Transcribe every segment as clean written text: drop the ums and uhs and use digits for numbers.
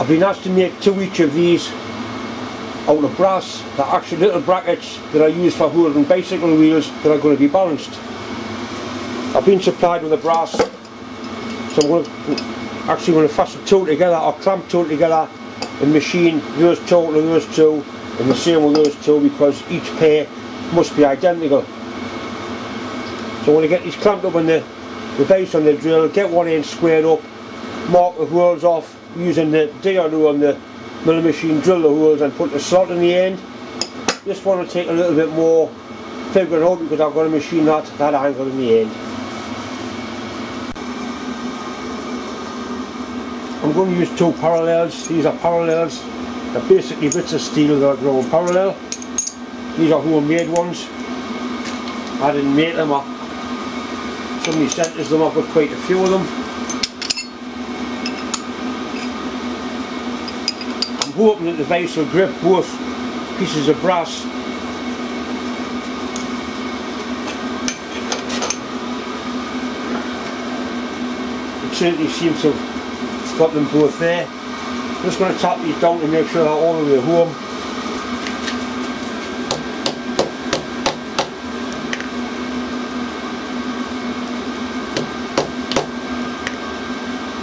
I've been asked to make 2 each of these out of brass. They're actually little brackets that I use for holding bicycle wheels that are going to be balanced. I've been supplied with the brass, so I'm actually going to fasten 2 together, or clamp 2 together and machine those 2 to those 2 and the same with those 2, because each pair must be identical. So I'm going to get these clamped up on the base on the drill, get one end squared up, mark the holes off using the DRU on the milling machine, drill the holes and put the slot in the end. This one will take a little bit more figuring out because I've got to machine that angle in the end. I'm going to use 2 parallels. These are parallels. They're basically bits of steel that are grown parallel. These are homemade ones. I didn't make them. Somebody sent us them. I've got quite a few of them. I'm hoping that the vise will grip both pieces of brass. It certainly seems to have got them both there. I'm just going to tap these down to make sure they're all the way home.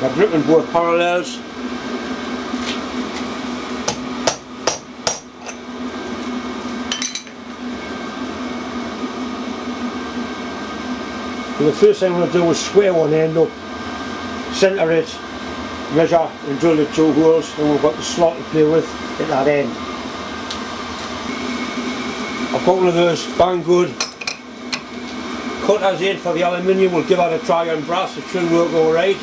They're gripping both parallels. And the first thing I'm going to do is square one end up, centre it, measure and drill the 2 holes, and we've got the slot to play with at that end. I've got one of those Banggood cutters in for the aluminium. We'll give that a try on brass, it should work alright.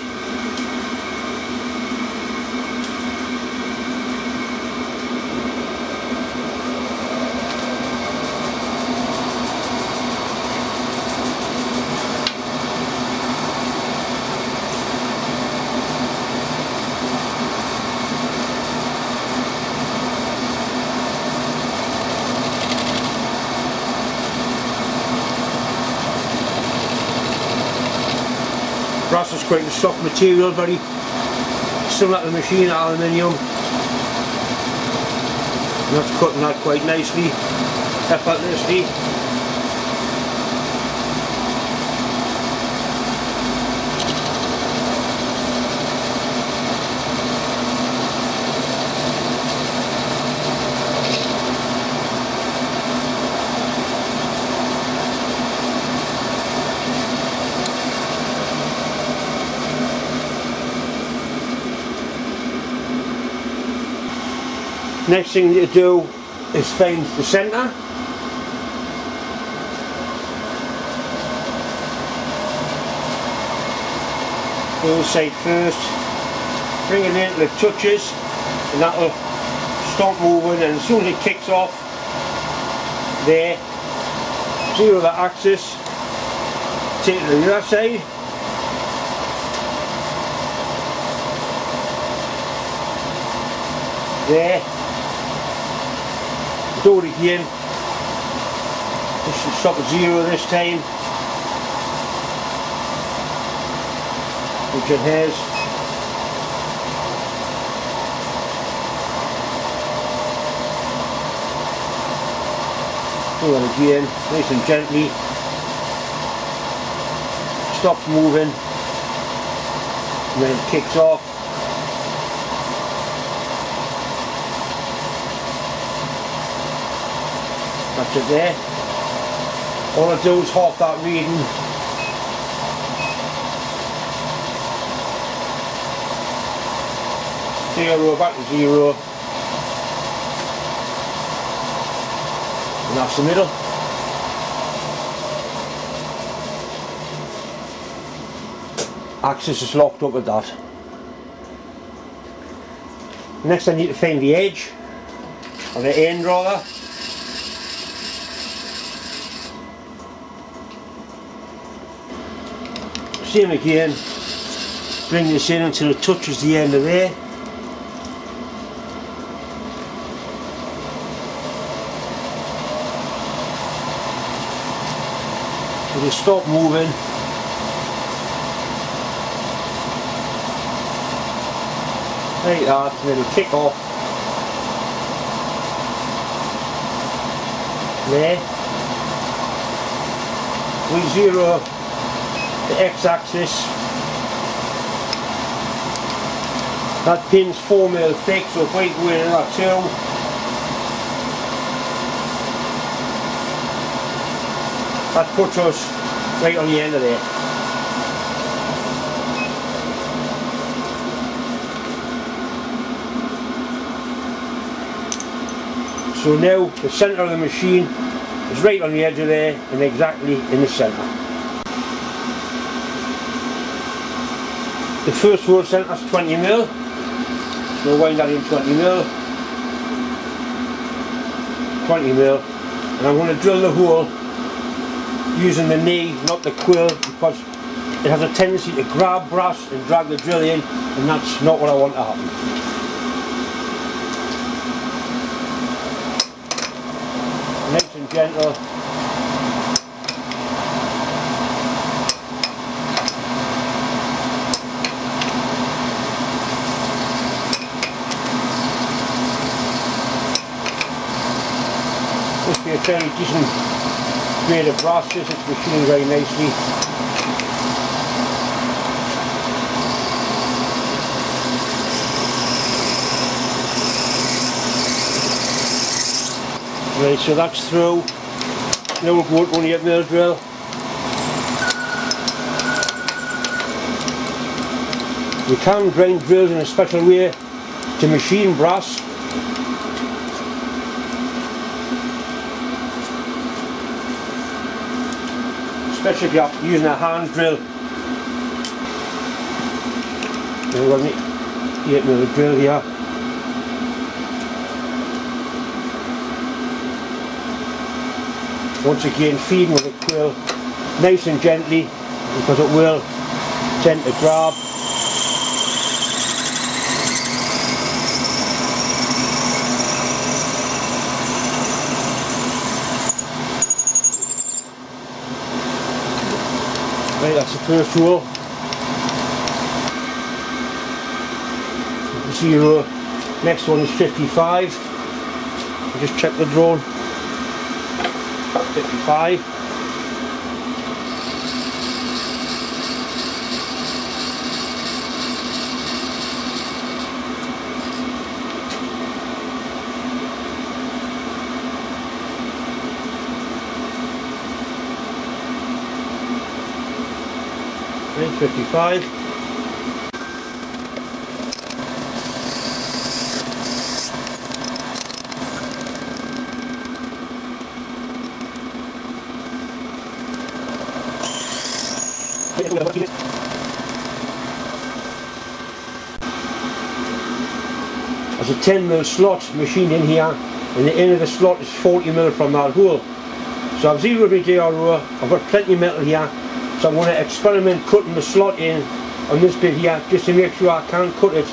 Brass is quite a soft material, very similar to the machine aluminium. And that's cutting that quite nicely, effortlessly. Next thing to do is find the centre. Go side first, bring it in till it touches, and that will stop moving, and as soon as it kicks off there, zero the axis, take it to the other side. There. Do it again. This should stop at 0 this time, which it has. Do that again, nice and gently. Stops moving, and then it kicks off. That's it there. All I do is half that reading. Zero back to 0. And that's the middle. Axis is locked up at that. Next I need to find the edge, or the end rather. Same again, bring this in until it touches the end of there. It'll stop moving. like that, and then you kick off there. We zero the x-axis. That pin's 4mm thick, so if we go in that too, that puts us right on the end of there. So now the centre of the machine is right on the edge of there and exactly in the centre. The first hole centre is 20mm, so we'll wind that in 20mm, 20mm, and I'm going to drill the hole using the knee, not the quill, because it has a tendency to grab brass and drag the drill in, and that's not what I want to happen. Nice and gentle. Must be a fairly decent grade of brass, this it's machining very nicely. Right, so that's through. Now we'll go to 28mm drill. We can grind drills in a special way to machine brass. Especially if you're using a hand drill. Now we've got an 8mm drill here. Once again, feeding with a quill nice and gently, because it will tend to grab. Right, that's the first hole. 0. Next one is 55. I'll just check the drone. 55. Okay, 55. There's a 10mm slot machined in here, and the end of the slot is 40mm from that hole. So I've zeroed my DRO, I've got plenty of metal here, so I'm going to experiment cutting the slot in on this bit here, just to make sure I can cut it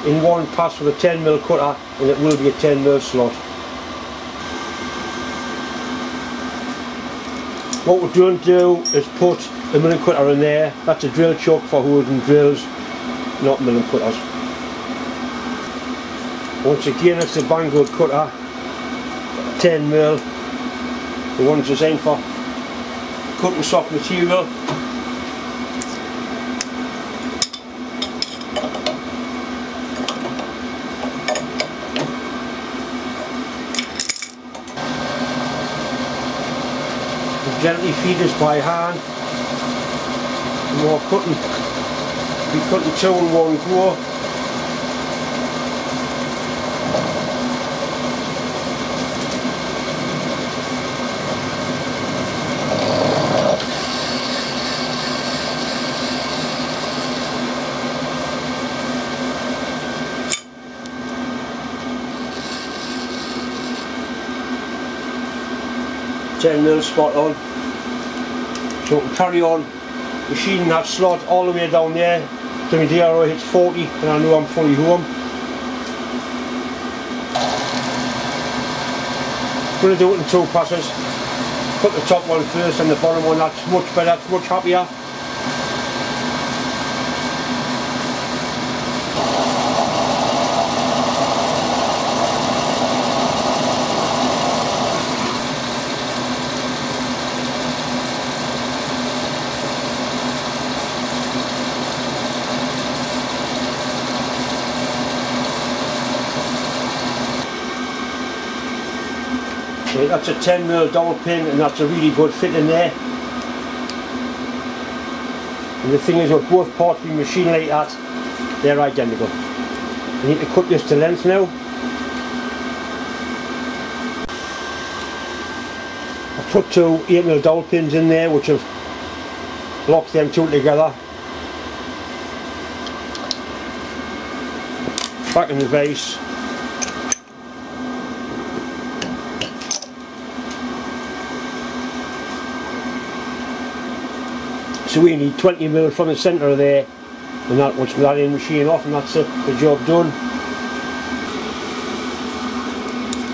in one pass with a 10mm cutter, and it will be a 10mm slot. What we don't do is put a milling cutter in there. That's a drill chuck for holding drills, not milling cutters. Once again, it's a Banggood cutter, 10mm, the one's designed for cutting soft material. Gently feed this by hand. More cutting, be cutting 2 in one go. $10mm spot on. So we can carry on machining that slot all the way down there till my DRO hits 40 and I know I'm fully home. I'm going to do it in 2 passes. Cut the top one first and the bottom one, that's much better, that's much happier. Okay, that's a 10mm dowel pin, and that's a really good fit in there. And the thing is, with both parts being machined like that, they're identical. I need to cut this to length now. I've put two 8mm dowel pins in there, which have locked them two together. Back in the vise. So we need 20mm from the centre of there, and that once that in machine off, and that's it, the job done.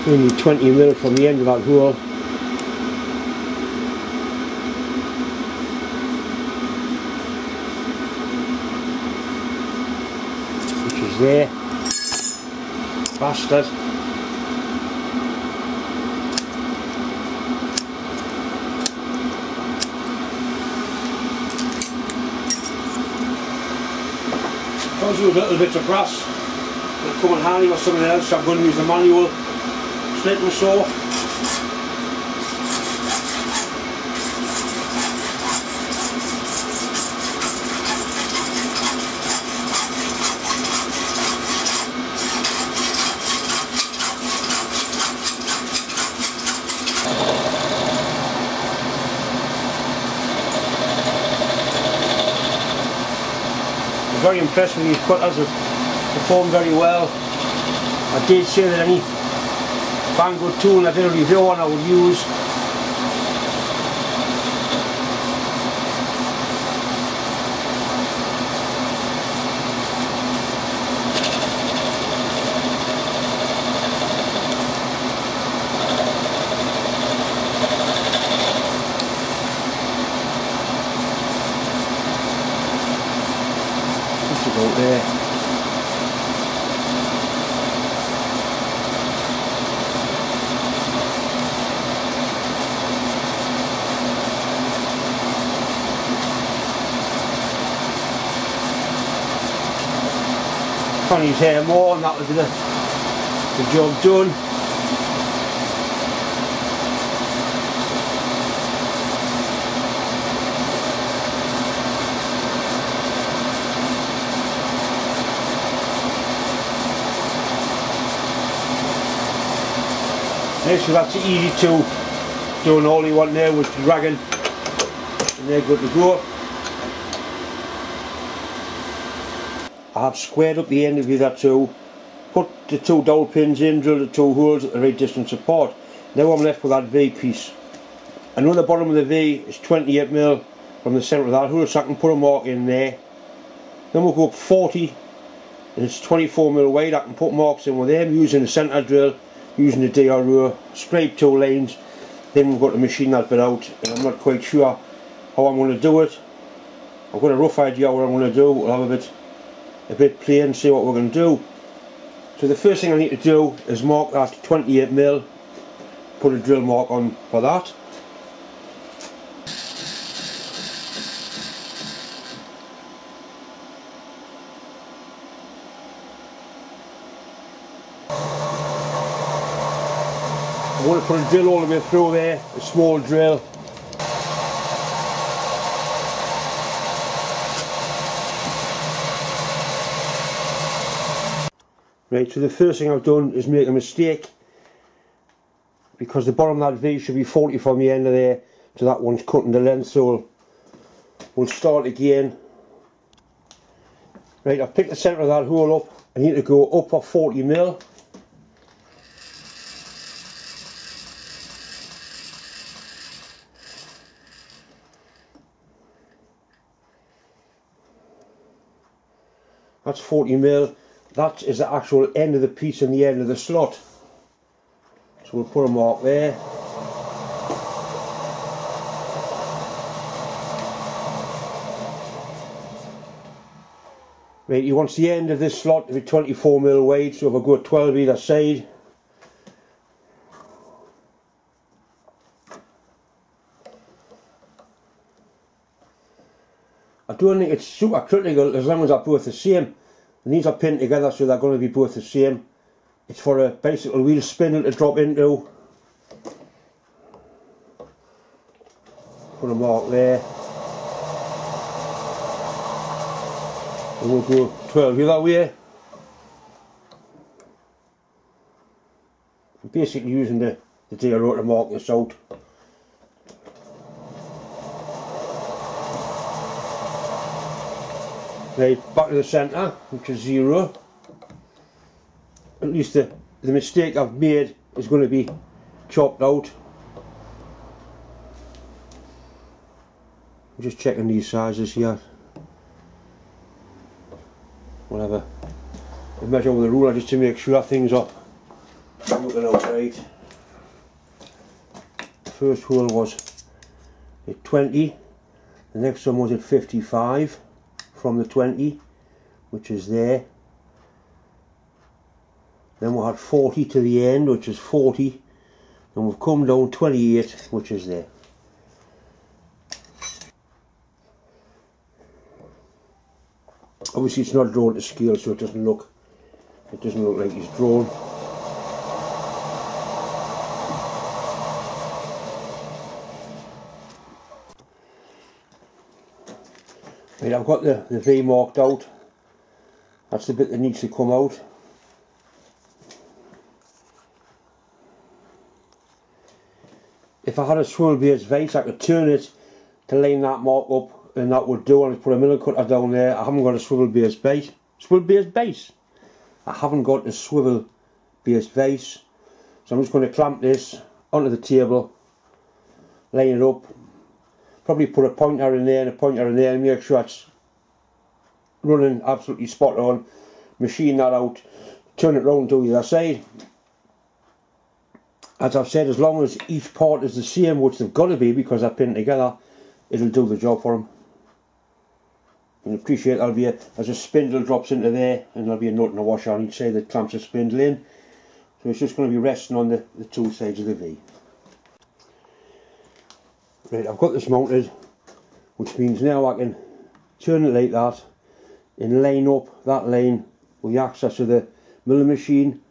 We need 20mm from the end of that hole. Which is there. Bastard. I'll use little bits of brass. It'll come in handy with something else, so I'm going to use the manual slit and saw. Very impressed with these cutters, have performed very well. I did say that any Banggood tool I did a review on I would use. About there. On his hair more, and that will be the job done. So that's easy to do, all you want there with dragging, and they're good to go. I have squared up the end of that to put the two dowel pins in, drill the two holes at the right distance apart. Now I'm left with that V piece. I know the bottom of the V is 28mm from the centre of that hole, so I can put a mark in there. Then we'll go up 40, and it's 24mm wide. I can put marks in with them using the centre drill, using the DRO, scrape two lines. Then we've got to machine that bit out, and I'm not quite sure how I'm going to do it. I've got a rough idea what I'm going to do. We'll have a bit plain, see what we're going to do. So the first thing I need to do is mark that 28mm, put a drill mark on for that. I want to put a drill all the way through there, a small drill. Right, so the first thing I've done is make a mistake, because the bottom of that V should be 40 from the end of there, so that one's cutting the length, so we'll start again. Right, I've picked the centre of that hole up. I need to go up for 40mm. That's 40mm. That is the actual end of the piece and the end of the slot. So we'll put a mark there. Right, you want the end of this slot to be 24mm wide, so if I go 12 either side. I don't think it's super critical as long as they're both the same. And these are pinned together, so they're going to be both the same. It's for a bicycle wheel spindle to drop into. Put a mark there. And we'll go 12 the other way. I'm basically using the zero to mark this out. Right, back to the centre, which is 0. At least the mistake I've made is going to be chopped out. I'm just checking these sizes here. Whatever. I measure with the ruler just to make sure things are looking out right. The first hole was at 20, the next one was at 55 from the 20, which is there. Then we had 40 to the end, which is 40, and we've come down 28, which is there. Obviously it's not drawn to scale, so it doesn't look like it's drawn. Right, I've got the V marked out. That's the bit that needs to come out. If I had a swivel base vise, I could turn it to line that mark up, and that would do. And put a milling cutter down there. I haven't got a swivel base base. Swivel base base. I haven't got a swivel base vise, so I'm just going to clamp this onto the table, line it up. Probably put a pointer in there and a pointer in there and make sure it's running absolutely spot on. Machine that out, turn it round to the other side. As I've said, as long as each part is the same, which they've got to be because they're pinned together, it'll do the job for them. You can appreciate there'll be as a spindle drops into there, and there'll be a nut and a washer on each side that clamps the spindle in. So it's just going to be resting on the two sides of the V. Right, I've got this mounted, which means now I can turn it like that and line up that line with the access of the milling machine.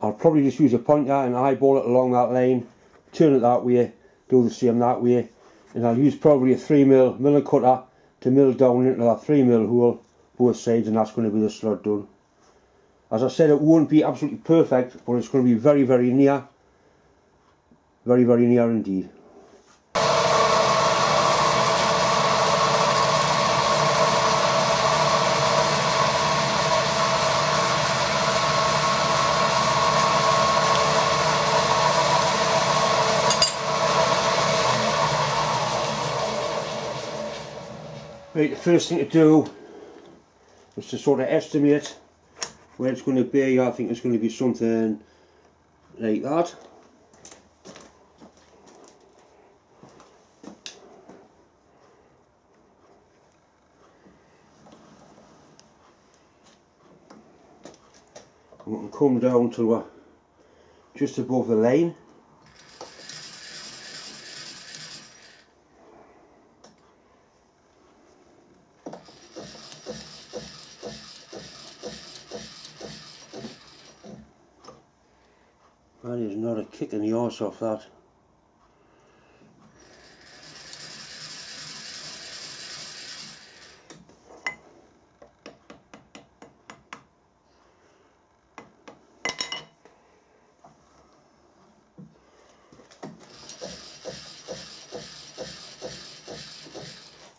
I'll probably just use a pointer and eyeball it along that line, turn it that way, do the same that way, and I'll use probably a 3mm milling cutter to mill down into that 3mm hole both sides, and that's going to be the slot done. As I said, it won't be absolutely perfect, but it's going to be very, very near. Very, very near indeed. Right, the first thing to do is to sort of estimate where it's going to be. I think it's going to be something like that. And we can come down to just above the line. That is not a kick in the arse off that.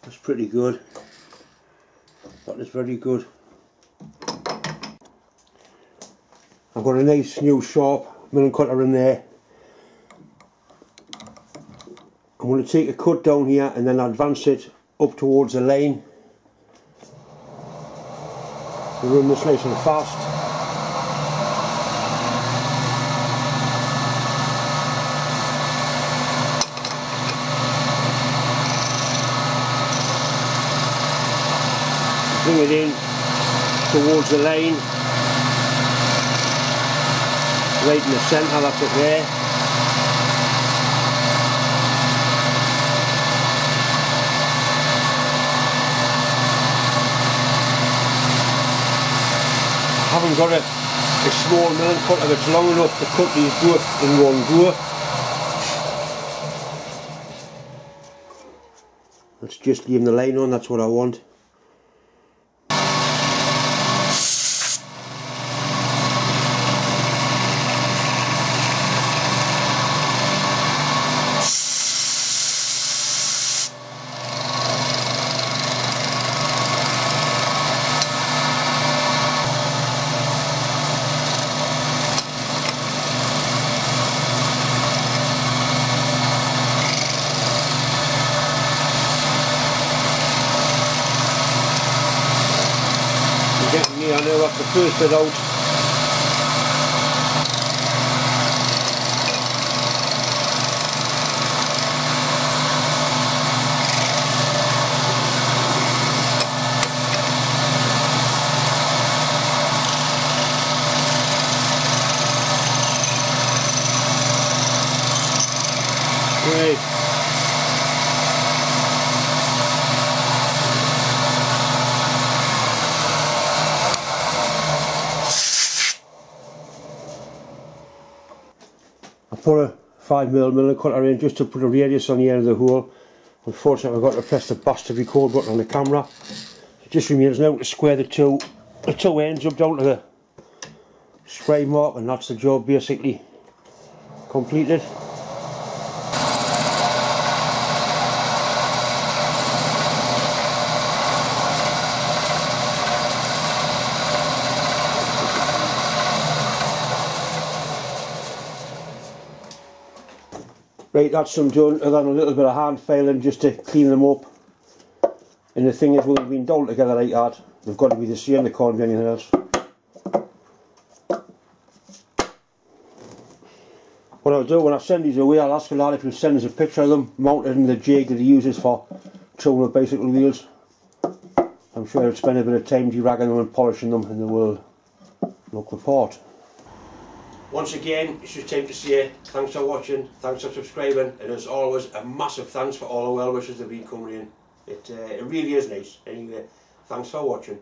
That's pretty good. That is very good. I've got a nice new sharp milling cutter in there. I'm going to take a cut down here and then advance it up towards the line. We run this nice and fast. Bring it in towards the line. Right in the centre, that's it there. I haven't got a small milling cutter that's long enough to cut these both in one go. Let's just leave the line on, that's what I want. Getting me, I know that's the first bit out. Great. I put a 5mm milling cutter in just to put a radius on the end of the hole. Unfortunately I've got to press the bastard record button on the camera. It just remains now to square the two ends up down to the spray mark, and that's the job basically completed. Right, that's them done, and then a little bit of hand filing just to clean them up. And the thing is, when they've been done together like that, they've got to be the same, they can't be anything else. What I'll do when I send these away, I'll ask a lad if he'll send us a picture of them mounted in the jig that he uses for tuning up bicycle wheels. I'm sure he'll spend a bit of time deragging them and polishing them, and they will look the part. Once again, it's just time to say thanks for watching, thanks for subscribing, and as always, a massive thanks for all the well wishes that have been coming in. It really is nice. Anyway, thanks for watching.